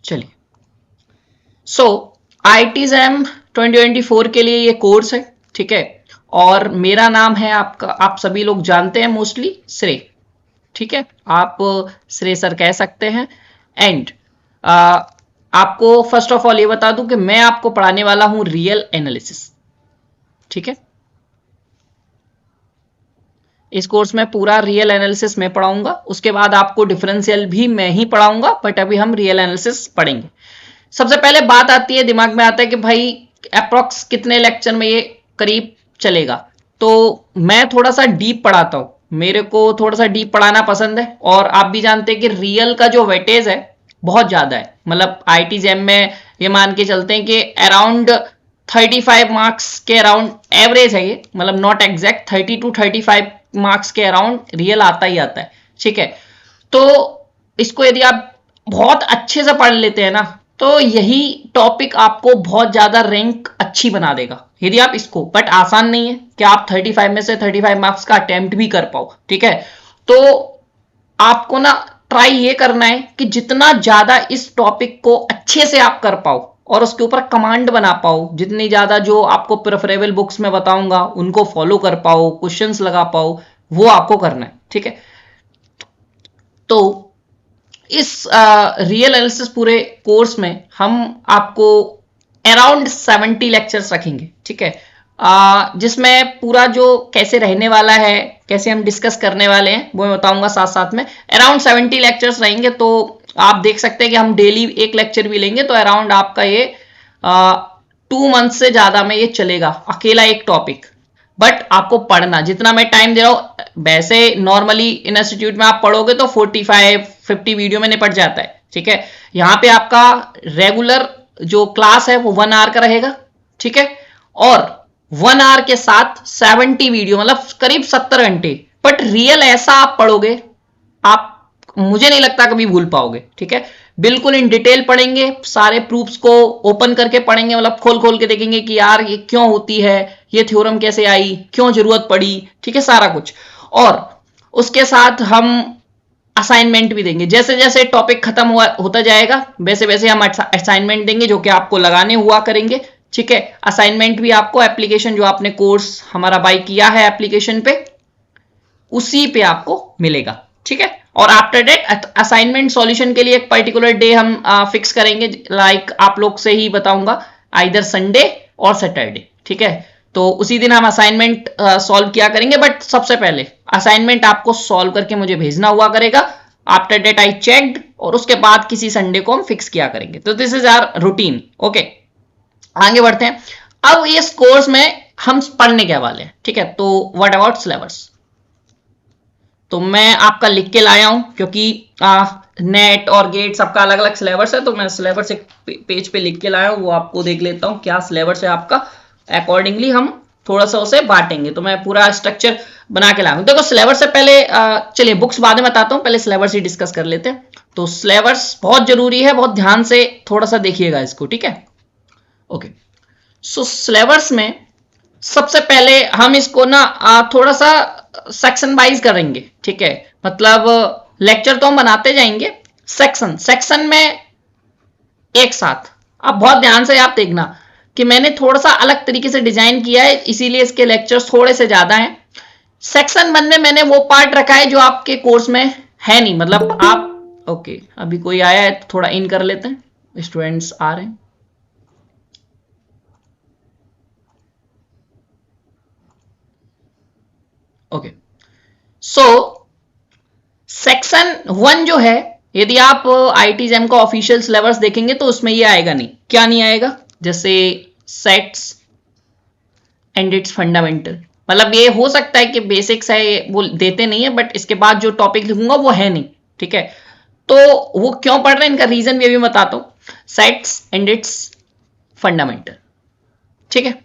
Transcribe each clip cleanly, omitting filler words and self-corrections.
चलिए, सो IIT-JAM 2024 के लिए ये कोर्स है, ठीक है। और मेरा नाम है आपका, आप सभी लोग जानते हैं मोस्टली, श्रेय, ठीक है। आप श्रेय सर कह सकते हैं। एंड आपको फर्स्ट ऑफ ऑल ये बता दूं कि मैं आपको पढ़ाने वाला हूं रियल एनालिसिस, ठीक है। इस कोर्स में पूरा रियल एनालिसिस मैं पढ़ाऊंगा, उसके बाद आपको डिफरेंशियल भी मैं ही पढ़ाऊंगा, बट अभी हम रियल एनालिसिस पढ़ेंगे। सबसे पहले बात आती है, दिमाग में आता है कि भाई अप्रॉक्स कितने लेक्चर में ये करीब चलेगा। तो मैं थोड़ा सा डीप पढ़ाता हूँ, मेरे को थोड़ा सा डीप पढ़ाना पसंद है। और आप भी जानते हैं कि रियल का जो वेटेज है बहुत ज्यादा है। मतलब IIT-JAM में ये मान के चलते हैं कि अराउंड 35 मार्क्स के अराउंड एवरेज है ये, मतलब नॉट एग्जैक्ट, 30 to 35 मार्क्स के अराउंड रियल आता ही आता है, ठीक है। तो इसको यदि आप बहुत अच्छे से पढ़ लेते हैं ना, तो यही टॉपिक आपको बहुत ज्यादा रैंक अच्छी बना देगा यदि आप इसको, बट आसान नहीं है कि आप 35 में से 35 मार्क्स का अटेम्प्ट भी कर पाओ, ठीक है। तो आपको ना ट्राई ये करना है कि जितना ज्यादा इस टॉपिक को अच्छे से आप कर पाओ और उसके ऊपर कमांड बना पाओ, जितनी ज्यादा जो आपको प्रेफरेबल बुक्स में बताऊंगा उनको फॉलो कर पाओ, क्वेश्चंस लगा पाओ, वो आपको करना है, ठीक है। तो इस रियल एनालिसिस पूरे कोर्स में हम आपको अराउंड 70 लेक्चर्स रखेंगे, ठीक है। जिसमें पूरा जो कैसे रहने वाला है, कैसे हम डिस्कस करने वाले हैं, वो मैं बताऊंगा साथ साथ में। अराउंड 70 लेक्चर्स रहेंगे, तो आप देख सकते हैं कि हम डेली एक लेक्चर भी लेंगे, तो अराउंड आपका ये 2 मंथ से ज्यादा में ये चलेगा, अकेला एक टॉपिक। बट आपको पढ़ना, जितना मैं टाइम दे रहा हूं, वैसे नॉर्मली इंस्टीट्यूट में आप पढ़ोगे तो 45-50 वीडियो में निपट जाता है, ठीक है। यहाँ पे आपका रेगुलर जो क्लास है वो 1 आवर का रहेगा, ठीक है। और 1 आवर के साथ 70 वीडियो, मतलब करीब 70 घंटे। बट रियल ऐसा आप पढ़ोगे, आप मुझे नहीं लगता कभी भूल पाओगे, ठीक है। बिल्कुल इन डिटेल पढ़ेंगे, सारे प्रूफ्स को ओपन करके पढ़ेंगे, मतलब खोल खोल के देखेंगे कि यार ये क्यों होती है, ये थ्योरम कैसे आई, क्यों जरूरत पड़ी, ठीक है, सारा कुछ। और उसके साथ हम असाइनमेंट भी देंगे, जैसे जैसे टॉपिक खत्म होता जाएगा वैसे वैसे हम असाइनमेंट देंगे, जो कि आपको लगाने हुआ करेंगे, ठीक है। असाइनमेंट भी आपको एप्लीकेशन, जो आपने कोर्स हमारा बाय किया है एप्लीकेशन पे, उसी पे आपको मिलेगा, ठीक है। और आफ्टर डेट असाइनमेंट सॉल्यूशन के लिए एक पर्टिकुलर डे हम फिक्स करेंगे, लाइक आप लोग से ही बताऊंगा, आइदर संडे और सैटरडे, ठीक है। तो उसी दिन हम असाइनमेंट सॉल्व किया करेंगे। बट सबसे पहले असाइनमेंट आपको सॉल्व करके मुझे भेजना हुआ करेगा, आफ्टर डेट आई चेक्ड, और उसके बाद किसी संडे को हम फिक्स किया करेंगे। तो this is our routine, okay. आगे बढ़ते हैं। अब इस कोर्स में हम पढ़ने के वाले हैं, ठीक है। तो व्हाट अबाउट सिलेबस, तो मैं आपका लिख के लाया हूं, क्योंकि नेट और गेट सबका अलग अलग सिलेबस है, तो मैं सिलेबस एक पेज पे लिख के लाया हूं, वो आपको देख लेता हूं क्या सिलेबस है आपका। अकॉर्डिंगली हम थोड़ा सा उसे बांटेंगे, तो मैं पूरा स्ट्रक्चर बना के लाया हूं। देखो सिलेबस से पहले चलिए बुक्स बाद में बताता हूं, पहले सिलेबस ही डिस्कस कर लेते हैं। तो सिलेबस बहुत जरूरी है, बहुत ध्यान से थोड़ा सा देखिएगा इसको, ठीक है, ओके। सो सिलेबस में सबसे पहले हम इसको ना थोड़ा सा सेक्शन वाइज करेंगे, ठीक है। मतलब लेक्चर तो हम बनाते जाएंगे, सेक्शन सेक्शन में एक साथ। अब बहुत ध्यान से आप देखना कि मैंने थोड़ा सा अलग तरीके से डिजाइन किया है, इसीलिए इसके लेक्चर्स थोड़े से ज्यादा हैं। सेक्शन 1 में मैंने वो पार्ट रखा है जो आपके कोर्स में है नहीं, मतलब आप ओके। अभी कोई आया है तो थोड़ा इन कर लेते हैं, स्टूडेंट्स आ रहे हैं। ओके, सो सेक्शन 1 जो है, यदि आप IIT-JAM का ऑफिशियल सिलेबस देखेंगे तो उसमें ये आएगा नहीं। क्या नहीं आएगा? जैसे सेट्स एंड इट्स फंडामेंटल, मतलब ये हो सकता है कि बेसिक्स है वो देते नहीं है, बट इसके बाद जो टॉपिक लिखूंगा वो है नहीं, ठीक है। तो वो क्यों पढ़ रहे हैं, इनका रीजन भी बताता हूं। सेट्स एंड इट्स फंडामेंटल, ठीक है।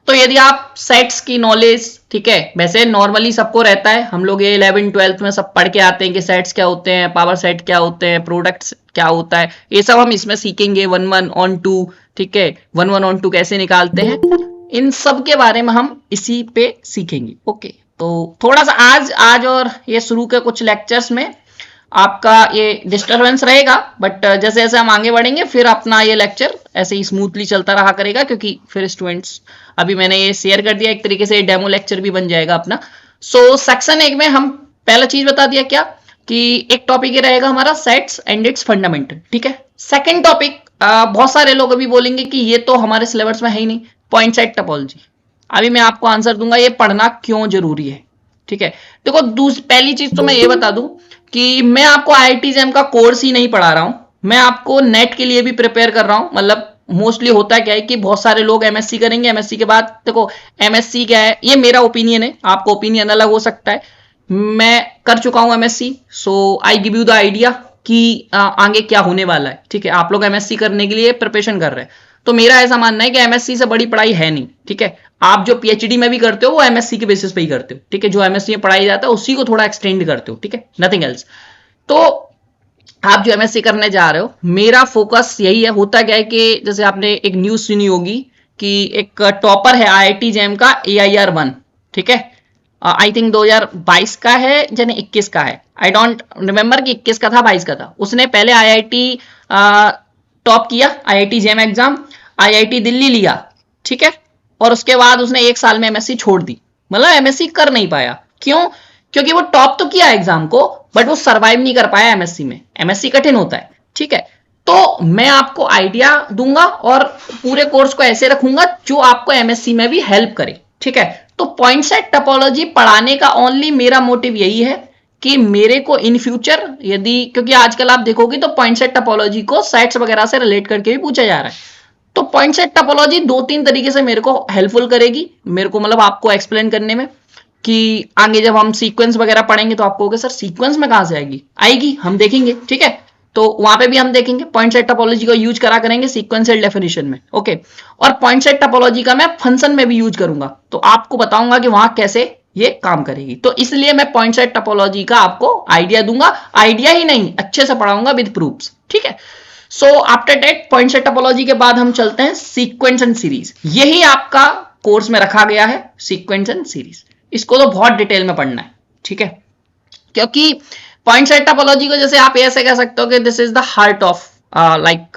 तो यदि आप सेट्स की नॉलेज, ठीक है, वैसे नॉर्मली सबको रहता है, हम लोग ये 11th-12th में सब पढ़ के आते हैं कि सेट्स क्या होते हैं, पावर सेट क्या होते हैं, प्रोडक्ट्स क्या होता है, ये सब हम इसमें सीखेंगे। 1-1 on 2, ठीक है, 1-1 on 2 कैसे निकालते हैं, इन सब के बारे में हम इसी पे सीखेंगे, ओके। तो थोड़ा सा आज और ये शुरू के कुछ लेक्चर्स में आपका ये डिस्टरबेंस रहेगा, बट जैसे जैसे हम आगे बढ़ेंगे फिर अपना ये लेक्चर ऐसे ही स्मूथली चलता रहा करेगा, क्योंकि फिर स्टूडेंट्स, अभी मैंने ये शेयर कर दिया एक तरीके से, डेमो लेक्चर भी बन जाएगा अपना। सो सेक्शन 1 में हम पहला चीज बता दिया क्या, कि एक टॉपिक ये रहेगा हमारा सेट्स एंड इट्स फंडामेंटल, ठीक है। सेकंड टॉपिक, बहुत सारे लोग अभी बोलेंगे कि ये तो हमारे सिलेबस में है ही नहीं, पॉइंट सेट टोपोलॉजी। अभी मैं आपको आंसर दूंगा ये पढ़ना क्यों जरूरी है, ठीक है। देखो पहली चीज तो मैं ये बता दूं कि मैं आपको आईआईटी जैम का कोर्स ही नहीं पढ़ा रहा हूं, मैं आपको नेट के लिए भी प्रिपेयर कर रहा हूं। मतलब मोस्टली होता है क्या है कि बहुत सारे लोग एमएससी करेंगे, एमएससी के बाद देखो एमएससी क्या है, ये मेरा ओपिनियन है, आपका ओपिनियन अलग हो सकता है। मैं कर चुका हूं MSc, so I give you the idea कि आगे क्या होने वाला है, ठीक है। आप लोग एमएससी करने के लिए प्रिपरेशन कर रहे हैं, तो मेरा ऐसा मानना है कि एमएससी से बड़ी पढ़ाई है नहीं, ठीक है। आप जो पीएचडी में भी करते हो वो एमएससी के बेसिस पे ही करते हो, ठीक है। जो एमएससी में पढ़ाई जाता है उसी को थोड़ा एक्सटेंड करते हो, ठीक है, नथिंग एल्स। तो आप जो एमएससी करने जा रहे हो, मेरा फोकस यही है। होता क्या है कि जैसे आपने एक न्यूज सुनी होगी कि एक टॉपर है आईआईटी जैम का AIR 1, ठीक है, आई थिंक 2022 का है या 21 का है, आई डोंट रिमेंबर कि 21 का था 22 का था। उसने पहले आईआईटी टॉप किया, IIT jam exam, IIT Delhi लिया, ठीक है, और उसके बाद उसने 1 साल में एमएससी छोड़ दी, मतलब एमएससी कर नहीं पाया। क्यों? क्योंकि वो टॉप तो किया एग्जाम को, बट वो सरवाइव नहीं कर पाया एमएससी में। एमएससी कठिन होता है, ठीक है। तो मैं आपको आइडिया दूंगा और पूरे कोर्स को ऐसे रखूंगा जो आपको एमएससी में भी हेल्प करे, ठीक है। तो पॉइंट सेट टोपोलॉजी पढ़ाने का ओनली मेरा मोटिव यही है कि मेरे को इन फ्यूचर यदि, क्योंकि आजकल आप देखोगे तो पॉइंट सेट टोपोलॉजी को सेट्स वगैरह से रिलेट करके भी पूछा जा रहा है, तो पॉइंट सेट टोपोलॉजी 2-3 तरीके से मेरे को हेल्पफुल करेगी, मेरे को मतलब आपको एक्सप्लेन करने में, कि आगे जब हम सीक्वेंस वगैरह पढ़ेंगे तो आपको सर सीक्वेंस में कहां से आएगी, आएगी हम देखेंगे, ठीक है। तो वहां पे भी हम देखेंगे पॉइंट सेट टोपोलॉजी को यूज करा करेंगे सीक्वेंशियल डेफिनेशन में, ओके। और पॉइंट सेट टोपोलॉजी का मैं फंक्शन में भी यूज करूंगा, तो आपको बताऊंगा कि वहां कैसे ये काम करेगी। तो इसलिए मैं पॉइंट सेट टोपोलॉजी का आपको आइडिया दूंगा, आइडिया ही नहीं अच्छे से पढ़ाऊंगा विद प्रूफ्स, ठीक है। So after that point set topology के बाद हम चलते हैं सीक्वेंस एंड सीरीज। यही आपका कोर्स में रखा गया है, सीक्वेंस एंड सीरीज। इसको तो बहुत डिटेल में पढ़ना है, ठीक है, क्योंकि पॉइंट सेट टोपोलॉजी को जैसे आप ऐसे कह सकते हो कि this is the heart of like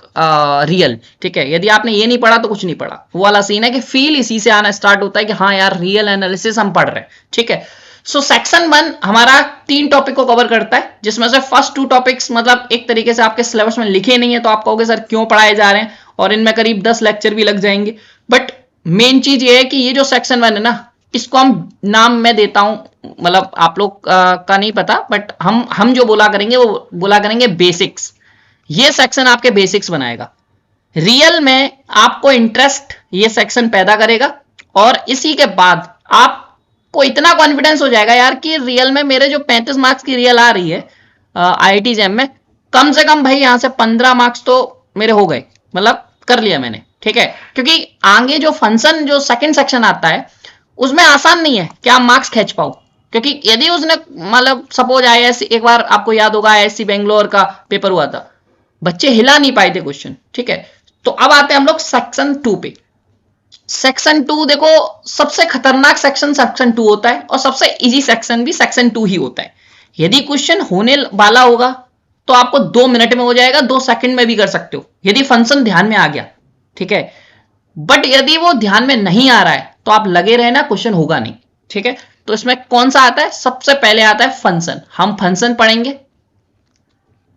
real, ठीक है। यदि आपने ये नहीं पढ़ा तो कुछ नहीं पढ़ा, वो वाला सीन है कि फील इसी से आना स्टार्ट होता है कि हाँ यार रियल एनालिसिस हम पढ़ रहे हैं, ठीक है। सो सेक्शन 1 हमारा 3 टॉपिक को कवर करता है, जिसमें से फर्स्ट 2 टॉपिक्स मतलब एक तरीके से आपके सिलेबस में लिखे नहीं है, तो आप कहोगे सर क्यों पढ़ाए जा रहे हैं, और इनमें करीब 10 लेक्चर भी लग जाएंगे। बट मेन चीज ये है कि ये जो सेक्शन 1 है ना, इसको हम नाम मैं देता हूं, मतलब आप लोग का नहीं पता, बट हम जो बोला करेंगे वो बोला करेंगे बेसिक्स। ये सेक्शन आपके बेसिक्स बनाएगा, रियल में आपको इंटरेस्ट ये सेक्शन पैदा करेगा, और इसी के बाद आपको इतना कॉन्फिडेंस हो जाएगा यार कि रियल में मेरे जो 35 मार्क्स की रियल आ रही है आईआईटी जैम में, कम से कम भाई यहां से 15 मार्क्स तो मेरे हो गए, मतलब कर लिया मैंने, ठीक है। क्योंकि आगे जो फंक्शन जो सेकंड सेक्शन आता है उसमें आसान नहीं है कि आप मार्क्स खींच पाओ, क्योंकि यदि उसने मतलब सपोज आईआईएससी, एक बार आपको याद होगा आईआईएससी बेंगलोर का पेपर हुआ था, बच्चे हिला नहीं पाए थे क्वेश्चन, ठीक है। तो अब आते हैं हम लोग सेक्शन 2 पे। सेक्शन 2 देखो सबसे खतरनाक सेक्शन सेक्शन 2 होता है, और सबसे इजी सेक्शन भी सेक्शन 2 ही होता है। यदि क्वेश्चन होने वाला होगा तो आपको 2 मिनट में हो जाएगा, 2 सेकंड में भी कर सकते हो यदि फंक्शन ध्यान में आ गया, ठीक है। बट यदि वो ध्यान में नहीं आ रहा है तो आप लगे रहे ना, क्वेश्चन होगा नहीं, ठीक है। तो इसमें कौन सा आता है, सबसे पहले आता है फंक्शन। हम फंक्शन पढ़ेंगे,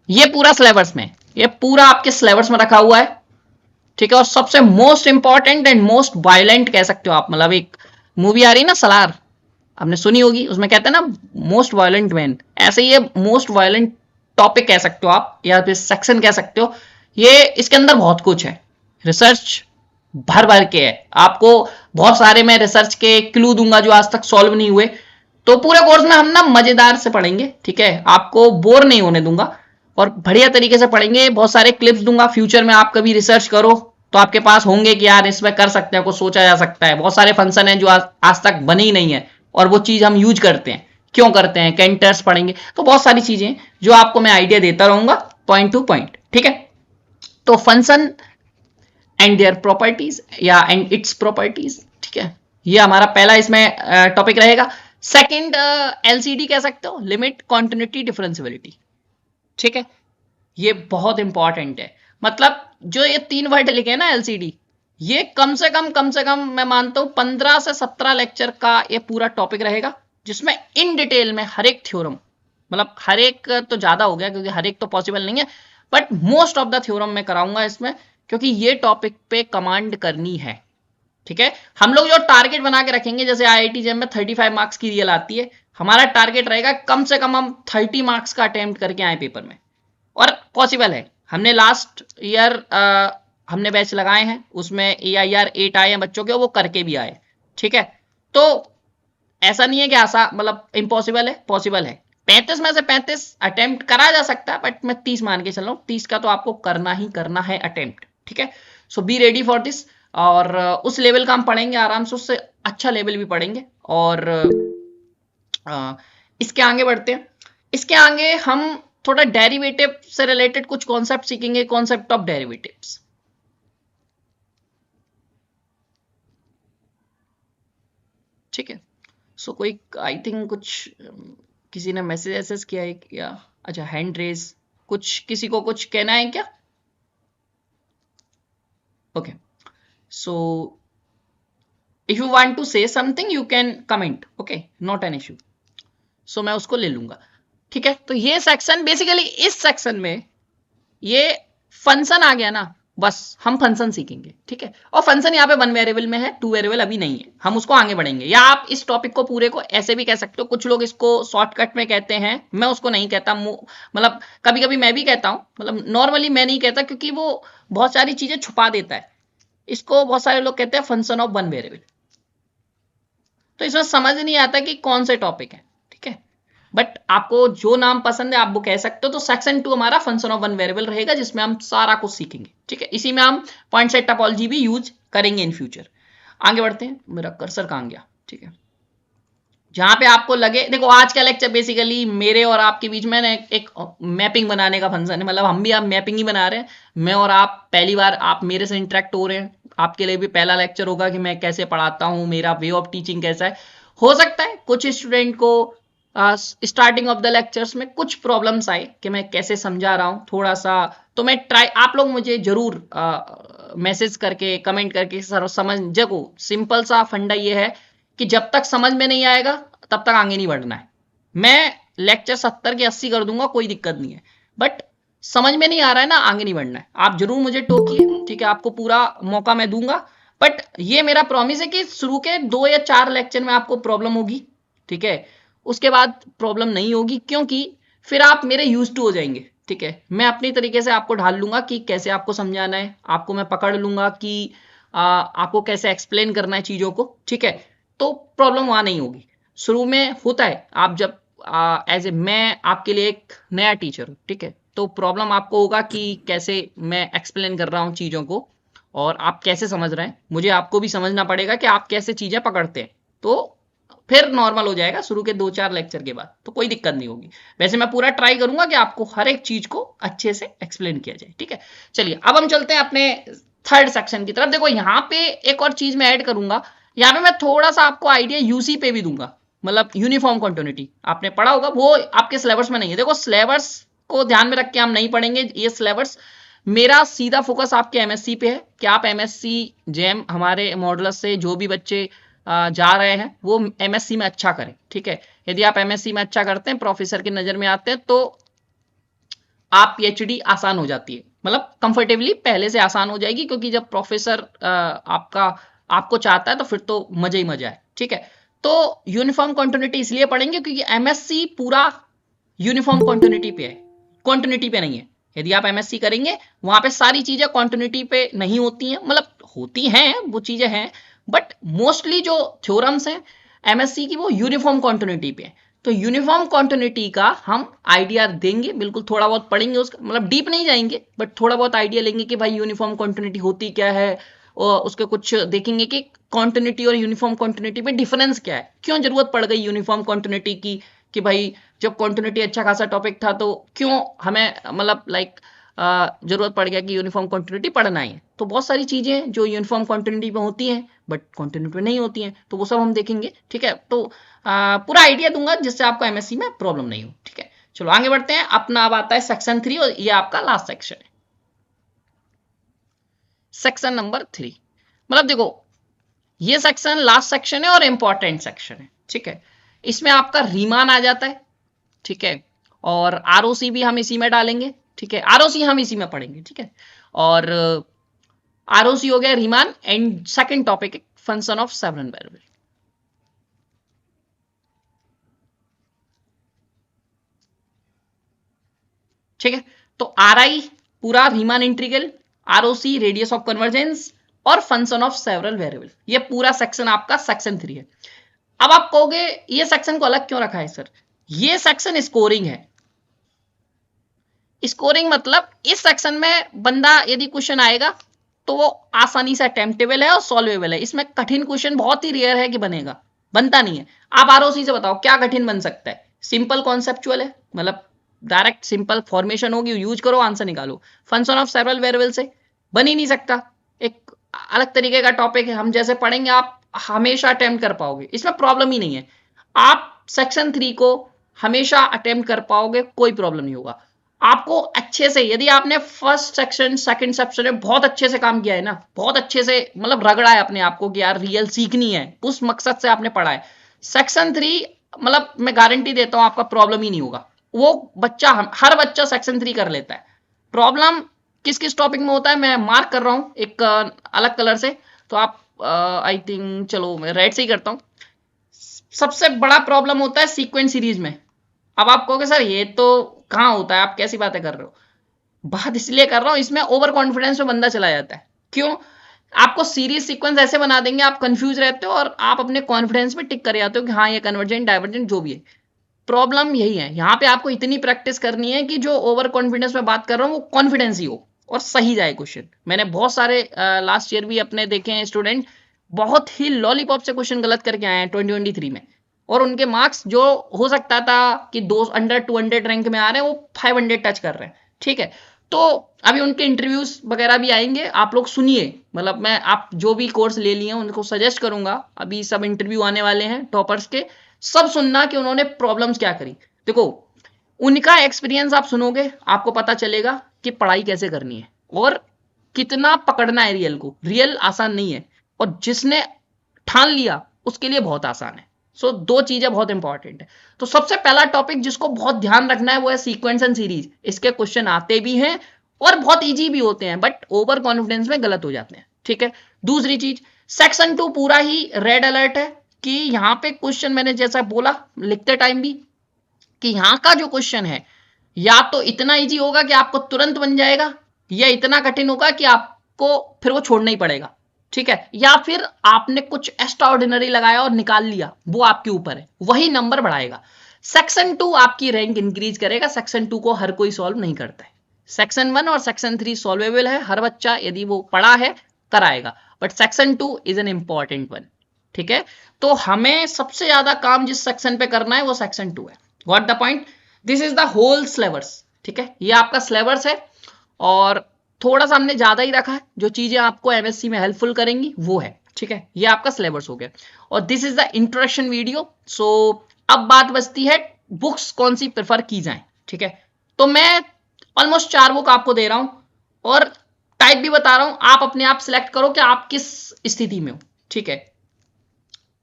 ये पूरा सिलेबस में, ये पूरा आपके सिलेबस में रखा हुआ है, ठीक है। और सबसे most important and most violent कह सकते हो आप, मतलब एक मूवी आ रही है ना सलार, आपने सुनी होगी, उसमें कहते हैं ना मोस्ट वायलेंट मैन, ऐसे ये मोस्ट वायलेंट टॉपिक कह सकते हो आप, या फिर सेक्शन कह सकते हो। ये इसके अंदर बहुत कुछ है, रिसर्च भर भर के है, आपको बहुत सारे मैं रिसर्च के क्लू दूंगा जो आज तक सॉल्व नहीं हुए। तो पूरे कोर्स में हम ना मजेदार से पढ़ेंगे, ठीक है, आपको बोर नहीं होने दूंगा, और बढ़िया तरीके से पढ़ेंगे। बहुत सारे क्लिप्स दूंगा, फ्यूचर में आप कभी रिसर्च करो तो आपके पास होंगे कि यार इसमें कर सकते हैं, कुछ सोचा जा सकता है। बहुत सारे फंक्शन हैं जो आज तक बने ही नहीं है, और वो चीज हम यूज करते हैं, क्यों करते हैं, कैंटर्स पढ़ेंगे, तो बहुत सारी चीजें जो आपको मैं आइडिया देता रहूंगा पॉइंट टू पॉइंट, ठीक है। तो फंक्शन एंड देयर प्रॉपर्टीज या एंड इट्स प्रॉपर्टीज, ठीक है, ये हमारा पहला इसमें टॉपिक रहेगा। सेकंड एलसीडी कह सकते हो, लिमिट कॉन्टिन्यूटी डिफरेंशियबिलिटी, ठीक है, ये बहुत इंपॉर्टेंट है। मतलब जो ये 3 वर्ड लिखे हैं ना LCD, ये कम से कम मैं मानता हूं 15 से 17 लेक्चर का ये पूरा टॉपिक रहेगा, जिसमें इन डिटेल में हर एक थ्योरम, मतलब हर एक तो ज्यादा हो गया क्योंकि हर एक तो पॉसिबल नहीं है, but most of the theorem मैं कराऊंगा इसमें, क्योंकि ये टॉपिक पे कमांड करनी है। ठीक है, हम लोग जो टारगेट बना के रखेंगे, जैसे IIT जेम में 35 मार्क्स की रियल आती है, हमारा टारगेट रहेगा कम से कम हम 30 मार्क्स का अटेम्प्ट करके आए पेपर में, और पॉसिबल है। हमने लास्ट ईयर हमने बैच लगाए हैं, उसमें AIR 8 आए हैं बच्चों के, वो करके भी आए। ठीक है, तो ऐसा नहीं है कि ऐसा मतलब इम्पॉसिबल है, पॉसिबल है। 35 में से 35 अटेम्प्ट करा जा सकता है, बट मैं 30 मान के चल रहा हूँ, 30 का तो आपको करना ही करना है अटेम्प्ट। ठीक है, सो बी रेडी फॉर दिस। और उस लेवल का हम पढ़ेंगे आराम से, उससे अच्छा लेवल भी पढ़ेंगे। और इसके आगे बढ़ते हैं। इसके आगे हम थोड़ा डेरिवेटिव से रिलेटेड कुछ कॉन्सेप्ट सीखेंगे, कॉन्सेप्ट ऑफ डेरिवेटिव्स। ठीक है, सो कोई आई थिंक कुछ किसी ने मैसेज ऐसेज किया है क्या? अच्छा, हैंड रेज, कुछ किसी को कुछ कहना है क्या? Okay, so if you want to say something you can comment, okay, not an issue. So मैं उसको ले लूंगा। ठीक है, तो ये सेक्शन बेसिकली, इस सेक्शन में ये फंक्शन आ गया ना, बस हम फंक्शन सीखेंगे। ठीक है, और फंक्शन यहाँ पे 1 वेरिएबल में है, 2 वेरिएबल अभी नहीं है, हम उसको आगे बढ़ेंगे। या आप इस टॉपिक को पूरे को ऐसे भी कह सकते हो, कुछ लोग इसको शॉर्टकट में कहते हैं, मैं उसको नहीं कहता। मतलब कभी कभी मैं भी कहता हूं, मतलब नॉर्मली मैं नहीं कहता, क्योंकि वो बहुत सारी चीजें छुपा देता है। इसको बहुत सारे लोग कहते हैं फंक्शन ऑफ 1 वेरिएबल, तो इसमें समझ नहीं आता कि कौन से टॉपिक है। ठीक है, बट आपको जो नाम पसंद है आप वो कह सकते हो। तो सेक्शन 2 हमारा फंक्शन ऑफ 1 वेरिएबल रहेगा, जिसमें हम सारा कुछ सीखेंगे। ठीक है, इसी में हम पॉइंट सेट टोपोलॉजी भी यूज करेंगे इन फ्यूचर। आगे बढ़ते हैं, मेरा कर्सर कहां गया? ठीक है, जहां पे आपको लगे, देखो आज का लेक्चर बेसिकली मेरे और आपके बीच में एक मैपिंग बनाने का फंक्शन है। मतलब हम भी आप मैपिंग ही बना रहे हैं, मैं और आप पहली बार आप मेरे से इंटरेक्ट हो रहे हैं, आपके लिए भी पहला लेक्चर होगा कि मैं कैसे पढ़ाता हूं, मेरा वे ऑफ टीचिंग कैसा है। हो सकता है कुछ स्टूडेंट को स्टार्टिंग ऑफ द लेक्चर्स में कुछ प्रॉब्लम्स आए कि मैं कैसे समझा रहा हूं थोड़ा सा, तो मैं ट्राई, आप लोग मुझे जरूर मैसेज करके कमेंट करके सर समझ जगो। सिंपल सा फंडा ये है कि जब तक समझ में नहीं आएगा तब तक आगे नहीं बढ़ना है। मैं लेक्चर 70 के 80 कर दूंगा, कोई दिक्कत नहीं है, बट समझ में नहीं आ रहा है ना, आगे नहीं बढ़ना है। आप जरूर मुझे टोकिए, ठीक है, आपको पूरा मौका मैं दूंगा, बट ये मेरा प्रॉमिस है कि शुरू के 2 या 4 लेक्चर में आपको प्रॉब्लम होगी। ठीक है, उसके बाद प्रॉब्लम नहीं होगी, क्योंकि फिर आप मेरे यूज टू हो जाएंगे। ठीक है, मैं अपनी तरीके से आपको ढाल लूंगा कि कैसे आपको समझाना है, आपको मैं पकड़ लूंगा कि आपको कैसे एक्सप्लेन करना है चीजों को। ठीक है, तो प्रॉब्लम वहां नहीं होगी। शुरू में होता है, आप जब एज ए मैं आपके लिए एक नया टीचर हूं, ठीक है, तो प्रॉब्लम आपको होगा कि कैसे मैं एक्सप्लेन कर रहा हूं चीजों को और आप कैसे समझ रहे हैं। मुझे आपको भी समझना पड़ेगा कि आप कैसे चीजें पकड़ते हैं, तो फिर नॉर्मल हो जाएगा शुरू के 2-4 लेक्चर के बाद, तो कोई दिक्कत नहीं होगी। वैसे मैं पूरा ट्राई करूंगा कि आपको हर एक चीज को अच्छे से एक्सप्लेन किया जाए। ठीक है, चलिए अब हम चलते हैं अपने थर्ड सेक्शन की तरफ। देखो यहाँ पे एक और चीज मैं ऐड करूंगा, यहाँ पे मैं थोड़ा सा आपको आइडिया यूसी पे भी दूंगा, मतलब यूनिफॉर्म कंटिन्यूटी आपने पढ़ा होगा, वो आपके सिलेबस में नहीं है। देखो सिलेबस को ध्यान में रख के हम नहीं पढ़ेंगे ये सिलेबस, मेरा सीधा फोकस आपके एमएससी पे है कि आप एमएससी जेम हमारे मॉडुलस से जो भी बच्चे जा रहे हैं वो एमएससी में अच्छा करें। ठीक है, यदि आप एमएससी में अच्छा करते हैं, प्रोफेसर की नजर में आते हैं, तो आप पीएचडी आसान हो जाती है, मतलब कंफर्टेबली पहले से आसान हो जाएगी, क्योंकि जब प्रोफेसर आपको चाहता है तो फिर तो मजा ही मजा है। ठीक है, तो यूनिफॉर्म कंटिन्यूटी इसलिए पढ़ेंगे क्योंकि एमएससी पूरा यूनिफॉर्म कंटिन्यूटी पे है, कंटिन्यूटी पे नहीं है। यदि आप एमएससी करेंगे वहां पे सारी चीजें कंटिन्यूटी पे नहीं होती हैं, मतलब होती हैं वो चीजें हैं, बट मोस्टली जो थ्योरम्स हैं एमएससी की वो यूनिफॉर्म कंटिन्यूटी पे है। तो यूनिफॉर्म कंटिन्यूटी का हम आइडिया देंगे, बिल्कुल थोड़ा बहुत पढ़ेंगे उसका, मतलब डीप नहीं जाएंगे, बट थोड़ा बहुत आइडिया लेंगे कि भाई यूनिफॉर्म कंटिन्यूटी होती क्या है, और उसके कुछ देखेंगे कि कंटिन्यूटी और यूनिफॉर्म कंटिन्यूटी में डिफरेंस क्या है, क्यों जरूरत पड़ गई यूनिफॉर्म कंटिन्यूटी की, कि भाई जब कंटिन्यूटी अच्छा खासा टॉपिक था तो क्यों हमें मतलब लाइक जरूरत पड़ गया कि यूनिफॉर्म कंटिन्यूटी पढ़ना है। तो बहुत सारी चीजें जो यूनिफॉर्म कंटिन्यूटी में होती हैं बट कंटिन्यूटी में नहीं होती हैं, तो वो सब हम देखेंगे। ठीक है, तो पूरा आइडिया दूंगा जिससे आपको एमएससी में प्रॉब्लम नहीं हो। ठीक है, चलो आगे बढ़ते हैं। अपना अब आता है सेक्शन 3 और ये आपका लास्ट सेक्शन है, सेक्शन नंबर 3। मतलब देखो ये सेक्शन लास्ट सेक्शन है और इंपॉर्टेंट सेक्शन है, ठीक है। इसमें आपका रीमान आ जाता है, ठीक है, और आरओसी भी हम इसी में डालेंगे, ठीक है। आरओसी हम इसी में पढ़ेंगे, ठीक है। और आरओसी हो गया, Riemann, and second topic function of several variable. ठीक है, तो आर आई पूरा Riemann integral, ROC radius of convergence, और फंक्शन ऑफ सेवरल वेरिएबल, ये पूरा सेक्शन आपका सेक्शन 3 है। अब आप कहोगे ये सेक्शन को अलग क्यों रखा है सर? ये सेक्शन स्कोरिंग है। स्कोरिंग मतलब इस सेक्शन में बंदा यदि क्वेश्चन आएगा तो वो आसानी से अटेम्प्टेबल है और सॉल्वेबल है। इसमें कठिन क्वेश्चन बहुत ही रेयर है कि बनेगा, बनता नहीं है। आप आरओसी से बताओ क्या कठिन बन सकता है? सिंपल कॉन्सेप्चुअल है, मतलब डायरेक्ट सिंपल फॉर्मेशन होगी, यूज करो, आंसर निकालो। फंक्शन ऑफ सेवरल वेरिएबल से बन ही नहीं सकता, एक अलग तरीके का टॉपिक है, हम जैसे पढ़ेंगे आप हमेशा अटेम्प्ट कर पाओगे, इसमें प्रॉब्लम ही नहीं है। आप सेक्शन 3 को हमेशा अटेम्प्ट कर पाओगे, कोई प्रॉब्लम नहीं होगा आपको। अच्छे से यदि आपने फर्स्ट सेक्शन सेकंड सेक्शन में बहुत अच्छे से काम किया है ना, बहुत अच्छे से मतलब रगड़ा है अपने आप को कि यार रियल सीखनी है, उस मकसद से आपने पढ़ा है, सेक्शन 3 मतलब मैं गारंटी देता हूं आपका प्रॉब्लम ही नहीं होगा। वो बच्चा हर बच्चा सेक्शन 3 कर लेता है। प्रॉब्लम किस किस टॉपिक में होता है मैं मार्क कर रहा हूं एक अलग कलर से, तो आप आई थिंक चलो मैं रेड से ही करता हूं। सबसे बड़ा प्रॉब्लम होता है सीक्वेंस सीरीज में। अब आप कहोगे सर ये तो कहां होता है, आप कैसी बातें कर रहे हो? बात इसलिए कर रहा हूं, इसमें ओवर कॉन्फिडेंस में बंदा चला जाता है। क्यों? आपको सीरीज सीक्वेंस ऐसे बना देंगे, आप कंफ्यूज रहते हो और आप अपने कॉन्फिडेंस में टिक कर जाते हो कि हाँ ये कन्वर्जेंट डाइवर्जेंट जो भी है। प्रॉब्लम यही है, यहाँ पे आपको इतनी प्रैक्टिस करनी है कि जो ओवर कॉन्फिडेंस में बात कर रहा हूँ वो कॉन्फिडेंस ही हो और सही जाए क्वेश्चन। मैंने बहुत सारे लास्ट ईयर भी अपने देखे हैं स्टूडेंट, बहुत ही लॉलीपॉप से क्वेश्चन गलत करके आए हैं 2023 में, और उनके मार्क्स जो हो सकता था कि अंडर 200 रैंक में आ रहे हैं वो 500 टच कर रहे हैं, ठीक है। तो अभी उनके इंटरव्यूज वगैरह भी आएंगे, आप लोग सुनिए। मतलब मैं आप जो भी कोर्स ले लिए हैं उनको सजेस्ट करूंगा, अभी सब इंटरव्यू आने वाले हैं टॉपर्स के, सब सुनना कि उन्होंने प्रॉब्लम्स क्या करी। देखो उनका एक्सपीरियंस आप सुनोगे, आपको पता चलेगा कि पढ़ाई कैसे करनी है और कितना पकड़ना है रियल को। रियल आसान नहीं है, और जिसने ठान लिया उसके लिए बहुत आसान है। सो दो चीजें बहुत इंपॉर्टेंट है। तो सबसे पहला टॉपिक जिसको बहुत ध्यान रखना है वो है सीक्वेंस एंड सीरीज। इसके क्वेश्चन आते भी हैं और बहुत इजी भी होते हैं, बट ओवर कॉन्फिडेंस में गलत हो जाते हैं, ठीक है। दूसरी चीज, सेक्शन 2 पूरा ही रेड अलर्ट है कि यहाँ पे क्वेश्चन मैंने जैसा बोला लिखते टाइम भी कि यहाँ का जो क्वेश्चन है या तो इतना इजी होगा कि आपको तुरंत बन जाएगा, या इतना कठिन होगा कि आपको फिर वो छोड़ना ही पड़ेगा, ठीक है। या फिर आपने कुछ एक्स्ट्रा ऑर्डिनरी लगाया और निकाल लिया, वो आपके ऊपर है, वही नंबर बढ़ाएगा। सेक्शन 2 आपकी रैंक इंक्रीज करेगा। सेक्शन 2 को हर कोई सॉल्व नहीं करता है। सेक्शन 1 और सेक्शन 3 सॉल्वेबल है, हर बच्चा यदि वो पढ़ा है कराएगा, but section 2 is an important one, ठीक है। तो हमें सबसे ज्यादा काम जिस सेक्शन पे करना है वो सेक्शन 2 है। Got the point? This is the whole syllabus, ठीक है। ये आपका सिलेबस है और थोड़ा सा हमने ज्यादा ही रखा है, जो चीजें आपको एमएससी में हेल्पफुल करेंगी वो है, ठीक है। ये आपका सिलेबस हो गया और this is the introduction video. So अब बात बचती है बुक्स कौन सी प्रेफर की जाए, ठीक है। तो मैं ऑलमोस्ट 4 बुक आपको दे रहा हूं और टाइप भी बता रहा हूं, आप अपने आप सिलेक्ट करो कि आप किस स्थिति में हो, ठीक है।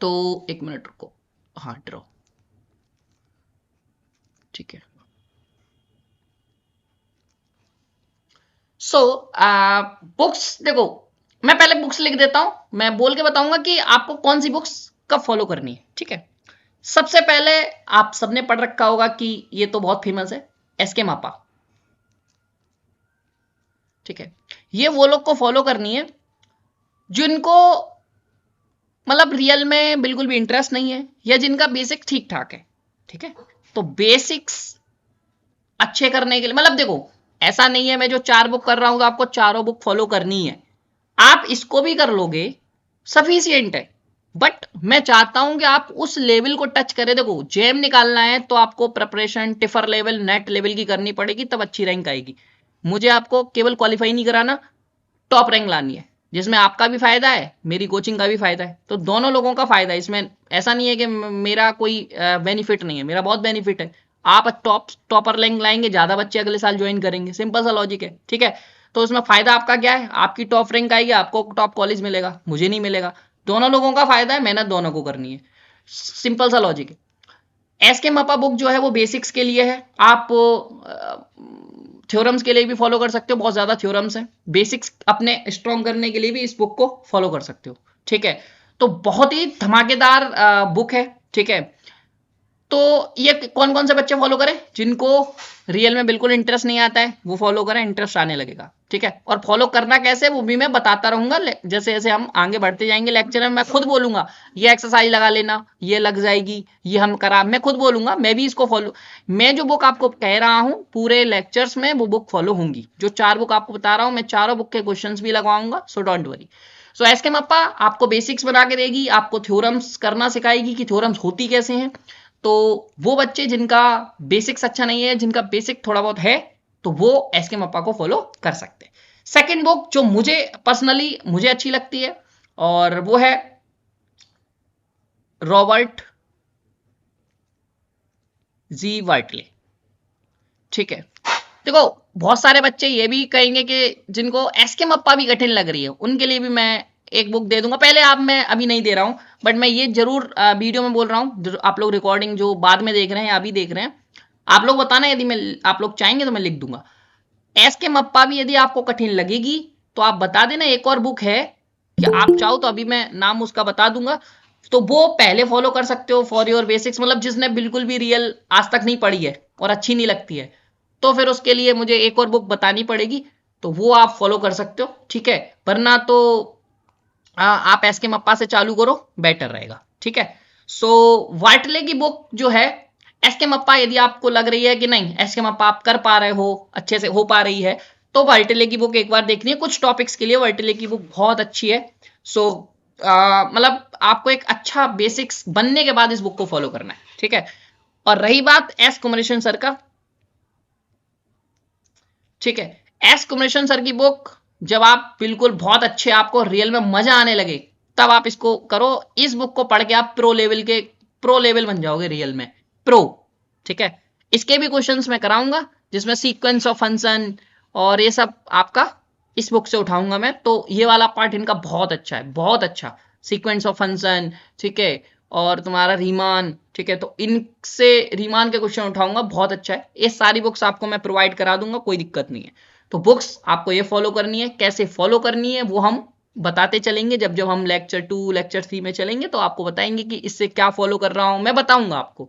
तो एक मिनट रुको, हाँ ड्रॉ, ठीक है। सो बुक्स देखो, मैं पहले बुक्स लिख देता हूं, मैं बोल के बताऊंगा कि आपको कौन सी बुक्स कब फॉलो करनी है, ठीक है। सबसे पहले आप सबने पढ़ रखा होगा कि ये तो बहुत फेमस है, एसके मापा, ठीक है। ये वो लोग को फॉलो करनी है जिनको मतलब रियल में बिल्कुल भी इंटरेस्ट नहीं है या जिनका बेसिक ठीक ठाक है, ठीक है। तो बेसिक्स अच्छे करने के लिए मतलब देखो ऐसा नहीं है मैं जो 4 बुक कर रहा हूं आपको चारों बुक फॉलो करनी है, आप इसको भी कर लोगे सफिशिएंट है, बट मैं चाहता हूं कि आप उस लेवल को टच करें। देखो जेम निकालना है तो आपको preparation tipper level net level की करनी पड़ेगी, तब अच्छी रैंक आएगी। मुझे आपको केवल क्वालिफाई नहीं कराना, टॉप रैंक लानी है, जिसमें आपका भी फायदा है मेरी कोचिंग का भी फायदा है, तो दोनों लोगों का फायदा है इसमें। ऐसा नहीं है कि मेरा कोई बेनिफिट नहीं है, मेरा बहुत बेनिफिट है। आप टॉपर रैंक लाएंगे, ज्यादा बच्चे अगले साल ज्वाइन करेंगे, सिंपल सा लॉजिक है, ठीक है। तो उसमें फायदा आपका क्या है, आपकी टॉप रैंक आएगी, आपको टॉप कॉलेज मिलेगा, मुझे नहीं मिलेगा, दोनों लोगों का फायदा है, मेहनत दोनों को करनी है, सिंपल सा लॉजिक है। एसके मप्पा बुक जो है वो बेसिक्स के लिए है, आप थ्योरम्स के लिए भी फॉलो कर सकते हो, बहुत ज्यादा थ्योरम्स हैं, बेसिक्स अपने स्ट्रॉन्ग करने के लिए भी इस बुक को फॉलो कर सकते हो, ठीक है। तो बहुत ही धमाकेदार बुक है, ठीक है। तो ये कौन कौन से बच्चे फॉलो करें, जिनको रियल में बिल्कुल इंटरेस्ट नहीं आता है वो फॉलो करें, इंटरेस्ट आने लगेगा, ठीक है। और फॉलो करना कैसे वो भी मैं बताता रहूंगा, जैसे जैसे हम आगे बढ़ते जाएंगे लेक्चर में मैं खुद बोलूंगा ये एक्सरसाइज लगा लेना, ये लग जाएगी, ये हम करा, मैं खुद बोलूंगा, मैं भी इसको फॉलो, मैं जो बुक आपको कह रहा हूं पूरे लेक्चर्स में वो बुक फॉलो होंगी, जो 4 बुक आपको बता रहा हूं मैं चारों बुक के क्वेश्चन भी लगवाऊंगा, so don't worry. So S K Mapa आपको बेसिक्स बना के देगी, आपको थ्योरम्स करना सिखाएगी कि थ्योरम्स होती कैसे हैं। तो वो बच्चे जिनका बेसिक्स अच्छा नहीं है, जिनका बेसिक थोड़ा बहुत है, तो वो एसके मप्पा को फॉलो कर सकते हैं। सेकंड बुक जो मुझे पर्सनली मुझे अच्छी लगती है और वो है रॉबर्ट जी वाइटले, ठीक है। देखो बहुत सारे बच्चे ये भी कहेंगे कि जिनको एसके मप्पा भी कठिन लग रही है, उनके लिए भी मैं एक बुक दे दूंगा, पहले आप, मैं अभी नहीं दे रहा हूं बट मैं ये जरूर वीडियो में बोल रहा हूं, आप लोग रिकॉर्डिंग जो बाद में देख रहे हैं या अभी देख रहे हैं, आप लोग बताना, यदि मैं आप लोग चाहेंगे तो मैं लिख दूंगा। एसके मप्पा भी यदि आपको कठिन लगेगी तो आप बता देना, एक और बुक है कि आप चाहो तो अभी मैं नाम उसका बता दूंगा, तो वो पहले फॉलो कर सकते हो फॉर योर बेसिक्स, मतलब जिसने बिल्कुल भी रियल आज तक नहीं पढ़ी है और अच्छी नहीं लगती है, तो फिर उसके लिए मुझे एक और बुक बतानी पड़ेगी, तो वो आप फॉलो कर सकते हो, ठीक है। वरना तो आप एसके मप्पा से चालू करो, बेटर रहेगा, ठीक है। सो वाटले की बुक जो है, एसके मप्पा यदि आपको लग रही है कि नहीं एसके मप्पा आप कर पा रहे हो, अच्छे से हो पा रही है, तो वाटले की बुक एक बार देखनी है, कुछ टॉपिक्स के लिए वाटले की बुक बहुत अच्छी है। सो मतलब आपको एक अच्छा बेसिक्स बनने के बाद इस बुक को फॉलो करना है, ठीक है। और रही बात एस कुमरेशन सर का, ठीक है, एस कुमरेशन सर की बुक जब आप बिल्कुल बहुत अच्छे, आपको रियल में मजा आने लगे, तब आप इसको करो, इस बुक को पढ़ के आप प्रो लेवल बन जाओगे रियल में, प्रो, ठीक है। इसके भी क्वेश्चंस मैं कराऊंगा, जिसमें सीक्वेंस ऑफ फंक्शन और ये सब आपका इस बुक से उठाऊंगा मैं, तो ये वाला पार्ट इनका बहुत अच्छा है, बहुत अच्छा, सीक्वेंस ऑफ फंक्शन, ठीक है, और तुम्हारा रीमान, ठीक है, तो इनसे रीमान के क्वेश्चन उठाऊंगा, बहुत अच्छा है, ये सारी बुक्स आपको मैं प्रोवाइड करा दूंगा, कोई दिक्कत नहीं है। तो बुक्स आपको ये फॉलो करनी है, कैसे फॉलो करनी है वो हम बताते चलेंगे, जब जब हम लेक्चर 2 लेक्चर 3 में चलेंगे तो आपको बताएंगे कि इससे क्या फॉलो कर रहा हूं, मैं बताऊंगा आपको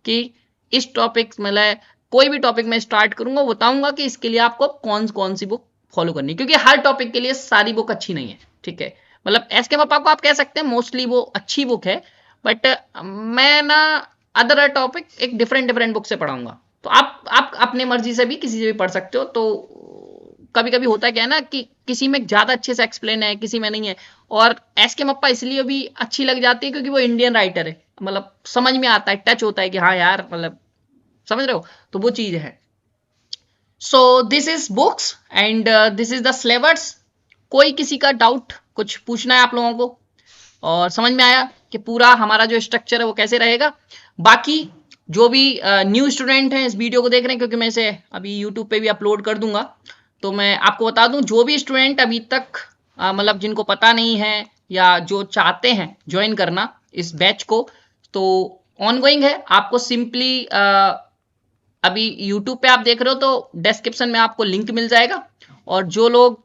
कि इस टॉपिक मतलब कोई भी टॉपिक में स्टार्ट करूंगा, बताऊंगा कि इसके लिए आपको कौन कौन सी बुक फॉलो करनी है, क्योंकि हर टॉपिक के लिए सारी बुक अच्छी नहीं है, ठीक है। मतलब एसके मप्पा को आप कह सकते हैं मोस्टली वो अच्छी बुक है, बट मैं ना अदर टॉपिक एक डिफरेंट डिफरेंट बुक से पढ़ाऊंगा, तो आप अपनी मर्जी से भी किसी से भी पढ़ सकते हो। तो कभी कभी होता है क्या है ना कि किसी में ज्यादा अच्छे से एक्सप्लेन है, किसी में नहीं है, और एसके मप्पा इसलिए भी अच्छी लग जाती है क्योंकि वो इंडियन राइटर है, मतलब समझ में आता है, टच होता है कि हाँ यार, मतलब समझ रहे हो, तो वो चीज है। So this is books and this is the syllabus. कोई किसी का डाउट कुछ पूछना है आप लोगों को, और समझ में आया कि पूरा हमारा जो स्ट्रक्चर है वो कैसे रहेगा। बाकी जो भी न्यू स्टूडेंट हैं इस वीडियो को देख रहे हैं, क्योंकि मैं इसे अभी यूट्यूब पे भी अपलोड कर दूंगा, तो मैं आपको बता दूं, जो भी स्टूडेंट अभी तक मतलब जिनको पता नहीं है या जो चाहते हैं ज्वाइन करना इस बैच को, तो ऑनगोइंग है, आपको सिंपली अभी यूट्यूब पे आप देख रहे हो तो डिस्क्रिप्शन में आपको लिंक मिल जाएगा, और जो लोग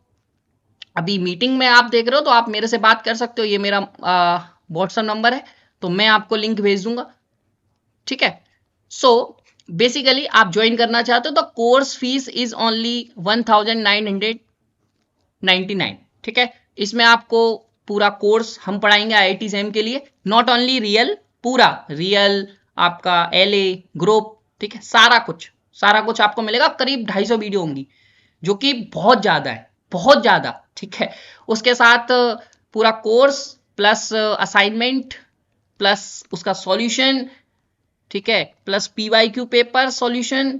अभी मीटिंग में आप देख रहे हो तो आप मेरे से बात कर सकते हो, ये मेरा व्हाट्सएप नंबर है, तो मैं आपको लिंक भेज दूंगा, ठीक है। सो बेसिकली आप ज्वाइन करना चाहते हो तो कोर्स फीस इज ओनली 1999, ठीक है। इसमें आपको पूरा कोर्स हम पढ़ाएंगे IIT JAM के लिए, नॉट ओनली रियल, पूरा रियल आपका LA ग्रुप, ठीक है, सारा कुछ आपको मिलेगा, करीब 250 वीडियो होंगी, जो कि बहुत ज्यादा है, बहुत ज्यादा, ठीक है। उसके साथ पूरा कोर्स प्लस असाइनमेंट प्लस उसका सॉल्यूशन, ठीक है, प्लस PYQ पेपर सॉल्यूशन,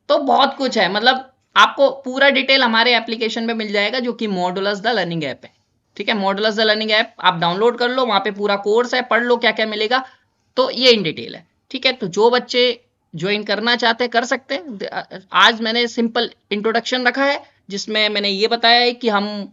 तो बहुत कुछ है, मतलब आपको पूरा डिटेल हमारे एप्लीकेशन में मिल जाएगा, जो कि मॉडुलस द लर्निंग ऐप है, ठीक है। मॉडुलस द लर्निंग ऐप आप डाउनलोड कर लो, वहां पे पूरा कोर्स है, पढ़ लो क्या क्या मिलेगा, तो ये इन डिटेल है, ठीक है। तो जो बच्चे ज्वाइन करना चाहते हैं कर सकते हैं। आज मैंने सिंपल इंट्रोडक्शन रखा है जिसमें मैंने ये बताया है कि हम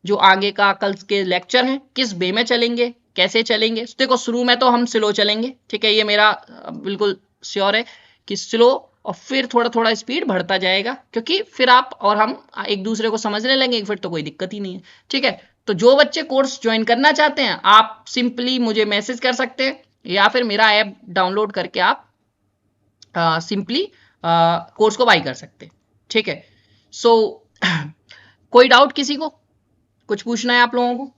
जो आगे का कल के लेक्चर हैं किस वे में चलेंगे, कैसे चलेंगे। देखो शुरू में तो हम स्लो चलेंगे, ठीक है, ये मेरा बिल्कुल श्योर है कि स्लो, और फिर थोड़ा थोड़ा स्पीड बढ़ता जाएगा, क्योंकि फिर आप और हम एक दूसरे को समझने लगेंगे, फिर तो कोई दिक्कत ही नहीं है, ठीक है। तो जो बच्चे कोर्स ज्वाइन करना चाहते हैं आप सिंपली मुझे मैसेज कर सकते हैं, या फिर मेरा ऐप डाउनलोड करके आप सिंपली कोर्स को बाई कर सकते हैं, ठीक है। सो कोई डाउट किसी को, कुछ पूछना है आप लोगों को?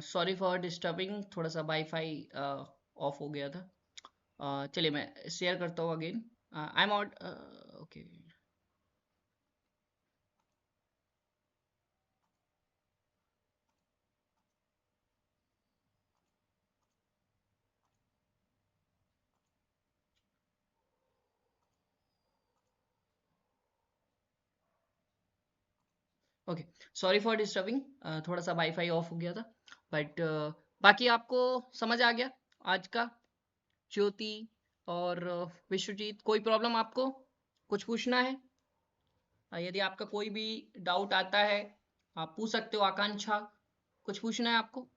सॉरी फॉर डिस्टर्बिंग, थोड़ा सा वाईफाई ऑफ हो गया था। चलिए मैं शेयर करता हूँ again. I am out, okay. Okay, sorry for disturbing, थोड़ा सा वाईफाई ऑफ हो गया था, बट बाकी आपको समझ आ गया आज का? ज्योति और विश्वजीत, कोई प्रॉब्लम आपको, कुछ पूछना है? यदि आपका कोई भी डाउट आता है आप पूछ सकते हो। आकांक्षा, कुछ पूछना है आपको?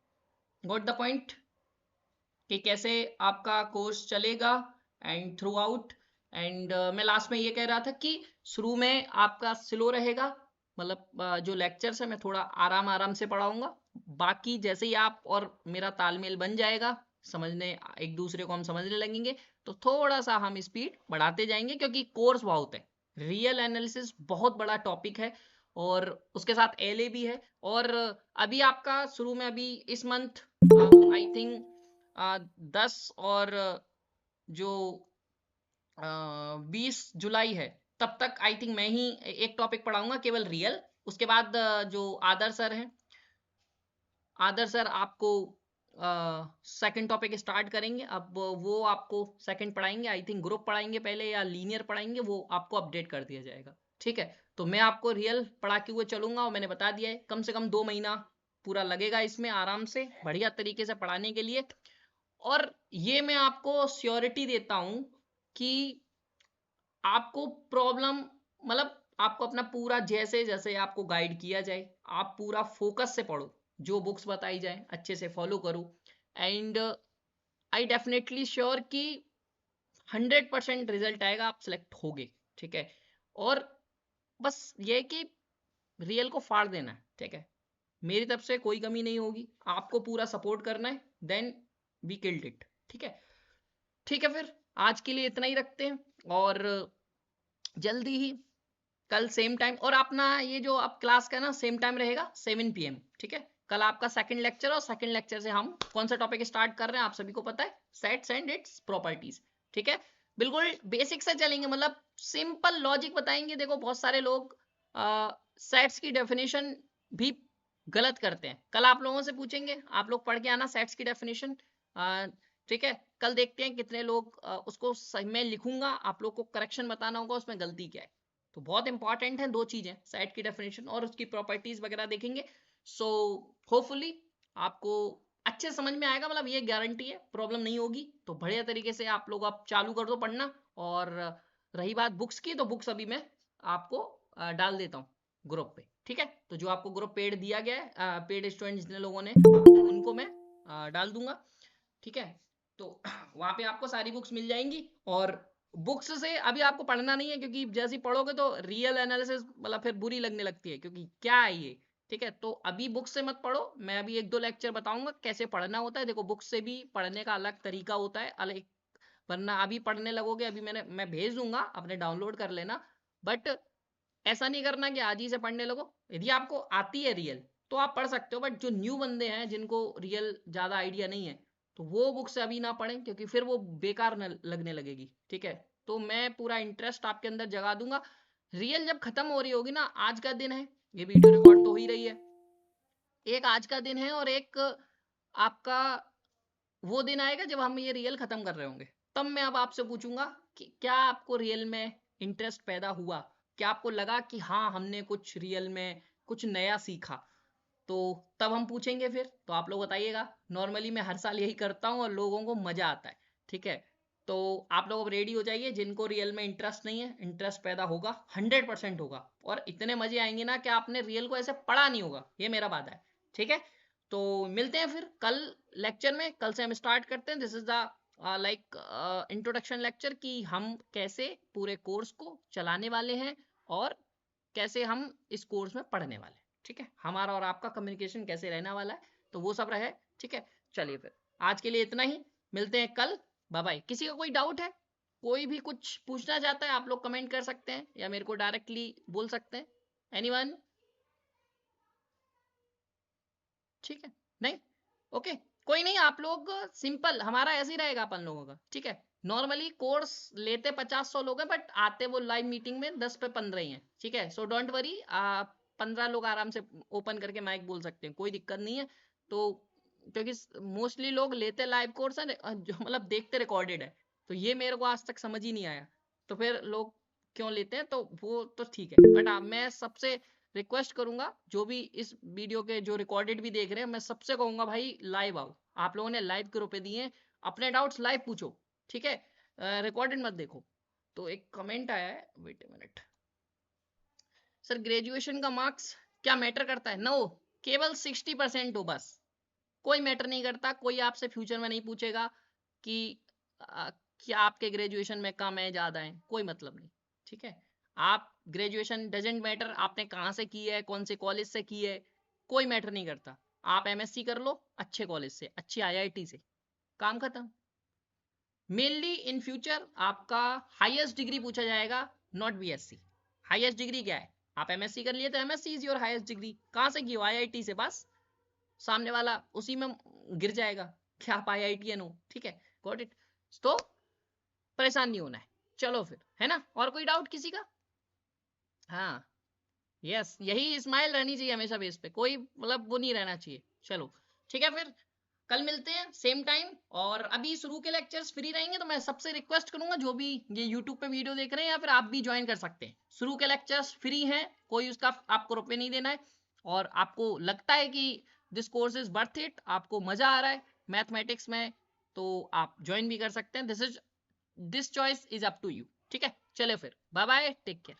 गॉट द पॉइंट कि कैसे आपका कोर्स चलेगा एंड थ्रू आउट। एंड मैं लास्ट में ये कह रहा था कि शुरू में आपका स्लो रहेगा, मतलब जो लेक्चर्स है मैं थोड़ा आराम आराम से पढ़ाऊंगा। बाकी जैसे ही आप और मेरा तालमेल बन जाएगा, समझने एक दूसरे को हम समझने लगेंगे, तो थोड़ा सा हम स्पीड बढ़ाते जाएंगे, क्योंकि कोर्स बहुत है, रियल एनालिसिस बहुत बड़ा टॉपिक है, और उसके साथ एलए भी है। और अभी आपका शुरू में अभी इस मंथ आई थिंक 10 और जो 20 जुलाई है, तब तक आई थिंक मैं ही एक टॉपिक पढ़ाऊंगा केवल रियल। उसके बाद जो आदर सर हैं, आदर सर आपको सेकंड टॉपिक स्टार्ट करेंगे। अब वो आपको सेकंड पढ़ाएंगे, आई थिंक ग्रुप पढ़ाएंगे पहले या लीनियर पढ़ाएंगे, वो आपको अपडेट कर दिया जाएगा, ठीक है। तो मैं आपको रियल पढ़ा के हुए चलूंगा, और मैंने बता दिया है कम से कम 2 महीना पूरा लगेगा इसमें आराम से बढ़िया तरीके से पढ़ाने के लिए। और ये मैं आपको श्योरिटी देता हूं कि आपको प्रॉब्लम, मतलब आपको अपना पूरा जैसे जैसे आपको गाइड किया जाए आप पूरा फोकस से पढ़ो, जो बुक्स बताई जाए अच्छे से फॉलो करो, एंड आई डेफिनेटली श्योर कि 100% रिजल्ट आएगा, आप सिलेक्ट होगे, ठीक है। और बस ये कि रियल को फाड़ देना है, ठीक है, मेरी तरफ से कोई कमी नहीं होगी, आपको पूरा सपोर्ट करना है, देन वी किल्ड इट, ठीक है। ठीक है, फिर आज के लिए इतना ही रखते हैं, और जल्दी ही कल सेम टाइम, और अपना ये जो अब क्लास का ना सेम टाइम रहेगा 7 PM, ठीक है। कल आपका सेकंड लेक्चर, और सेकंड लेक्चर से हम कौन सा टॉपिक स्टार्ट कर रहे हैं आप सभी को पता है, सेट्स एंड इट्स प्रॉपर्टीज, ठीक है। बिल्कुल बेसिक से चलेंगे, मतलब सिंपल लॉजिक बताएंगे। देखो बहुत सारे लोग सेट्स की डेफिनेशन भी गलत करते हैं, कल आप लोगों से पूछेंगे, आप लोग पढ़ के आना सेट्स की डेफिनेशन, ठीक है। कल देखते हैं कितने लोग उसको सही में लिखूंगा, आप लोग को करेक्शन बताना होगा उसमें गलती क्या है। तो बहुत इंपॉर्टेंट है दो चीजें, सेट की डेफिनेशन और उसकी प्रॉपर्टीज वगैरह देखेंगे। सो होपफुली आपको अच्छे समझ में आएगा, मतलब ये गारंटी है, प्रॉब्लम नहीं होगी। तो बढ़िया तरीके से आप लोग आप चालू कर दो पढ़ना। और रही बात बुक्स की, तो बुक्स अभी मैं आपको डाल देता हूँ ग्रुप पे, ठीक है। तो जो आपको ग्रुप पेड दिया गया है, पेड स्टूडेंट जितने लोगों ने, उनको मैं डाल दूंगा, ठीक है। तो वहां पे आपको सारी बुक्स मिल जाएंगी, और बुक्स से अभी आपको पढ़ना नहीं है, क्योंकि जैसे ही पढ़ोगे तो रियल एनालिसिस मतलब फिर बुरी लगने लगती है, क्योंकि क्या है ये। ठीक है, तो अभी बुक से मत पढ़ो, मैं अभी एक दो लेक्चर बताऊंगा कैसे पढ़ना होता है। देखो बुक से भी पढ़ने का अलग तरीका होता है, अलग, वरना अभी पढ़ने लगोगे, अभी मैं भेज दूंगा, अपने डाउनलोड कर लेना। बट ऐसा नहीं करना कि आज ही से पढ़ने लगो। यदि आपको आती है रियल तो आप पढ़ सकते हो, बट जो न्यू बंदे हैं जिनको रियल ज़्यादा आइडिया नहीं है, तो वो बुक से अभी ना पढ़ें, क्योंकि फिर वो बेकार न लगने लगेगी। ठीक है, तो मैं पूरा इंटरेस्ट आपके अंदर जगा दूंगा। रियल जब खत्म हो रही होगी ना, आज का दिन है, ये वीडियो रिकॉर्ड तो हो ही रही है, एक आज का दिन है और एक आपका वो दिन आएगा जब हम ये रियल खत्म कर रहे होंगे। तब मैं अब आपसे पूछूंगा कि क्या आपको रियल में इंटरेस्ट पैदा हुआ, क्या आपको लगा कि हाँ हमने कुछ रियल में कुछ नया सीखा। तो तब हम पूछेंगे फिर, तो आप लोग बताइएगा। नॉर्मली मैं हर साल यही करता हूँ और लोगों को मजा आता है। ठीक है, तो आप लोग अब रेडी हो जाइए, जिनको रियल में इंटरेस्ट नहीं है, इंटरेस्ट पैदा होगा, 100% होगा, और इतने मजे आएंगे ना कि आपने रियल को ऐसे पढ़ा नहीं होगा, ये मेरा वादा है। ठीक है, तो मिलते हैं फिर कल लेक्चर में। कल से हम स्टार्ट करते हैं, this is the like introduction lecture, कि हम कैसे पूरे कोर्स को चलाने वाले हैं और कैसे हम इस कोर्स में पढ़ने वाले हैं। ठीक है, हमारा और आपका कम्युनिकेशन कैसे रहने वाला है, तो वो सब रहे। ठीक है, चलिए फिर आज के लिए इतना ही, मिलते हैं कल, बाय बाय। किसी का कोई डाउट है, कोई भी कुछ पूछना चाहता है, आप लोग कमेंट कर सकते हैं या मेरे को डायरेक्टली बोल सकते हैं। एनीवन? ठीक है, नहीं, ओके, कोई नहीं, आप लोग सिंपल, हमारा ऐसे ही रहेगा अपन लोगों का। ठीक है, नॉर्मली कोर्स लेते 50-100 लोग हैं, बट आते वो लाइव मीटिंग में 10 पे 15 ही हैं। ठीक है, सो डोंट वरी, 15 लोग आराम से ओपन करके माइक बोल सकते हैं, कोई दिक्कत नहीं है। तो क्योंकि मोस्टली लोग लेते लाइव कोर्स है, जो मतलब देखते रिकॉर्डेड है, तो ये मेरे को आज तक समझ ही नहीं आया, तो फिर लोग क्यों लेते हैं, तो वो तो ठीक है। बट मैं सबसे रिक्वेस्ट करूंगा, जो भी इस वीडियो के जो रिकॉर्डेड भी देख रहे हैं, मैं सबसे कहूंगा भाई लाइव आओ। आप लोगों ने लाइव के रुपए दिए हैं, अपने डाउट्स लाइव पूछो। ठीक है, रिकॉर्डेड मत देखो। तो एक कमेंट आया है, wait a minute. Sir graduation का मार्क्स क्या मैटर करता है? नो, केवल 60% हो बस, कोई मैटर नहीं करता। कोई आपसे फ्यूचर में नहीं पूछेगा कि क्या आपके ग्रेजुएशन में कम है ज़्यादा है, कोई मतलब नहीं। ठीक है, आप ग्रेजुएशन डजेंट मैटर, आपने कहाँ से की है, कौन से कॉलेज से की है, कोई मैटर नहीं करता। आप एमएससी कर लो अच्छे कॉलेज से, अच्छी आईआईटी से, काम खत्म। मेनली इन फ्यूचर आपका हाईएस्ट डिग्री पूछा जाएगा, नॉट बीएससी। हाईएस्ट डिग्री क्या है? आप एमएससी कर लिए तो MSc is your highest degree. कहाँ से की हो? आईआईटी से। बस सामने वाला उसी में गिर जाएगा कि आप आईआईटीएन हो। ठीक है, गॉट इट। तो परेशान नहीं होना है। चलो फिर, है ना? और कोई डाउट किसी का? हाँ, यस, यही स्माइल रहनी चाहिए हमेशा बेस पे, कोई मतलब वो नहीं रहना चाहिए। चलो ठीक है, फिर कल मिलते हैं सेम टाइम। और अभी शुरू के लेक्चर्स फ्री रहेंगे, तो मैं सबसे रिक्वेस्ट करूंगा, जो भी ये यूट्यूब पे वीडियो देख रहे हैं या फिर आप भी ज्वाइन कर सकते हैं। शुरू के लेक्चर्स फ्री हैं, कोई उसका आपको रुपये नहीं देना है। और आपको लगता है कि this course is worth it, आपको मजा आ रहा है मैथमेटिक्स में, तो आप ज्वाइन भी कर सकते हैं। This choice is up to you. ठीक है, चले फिर, बाय बाय, टेक केयर।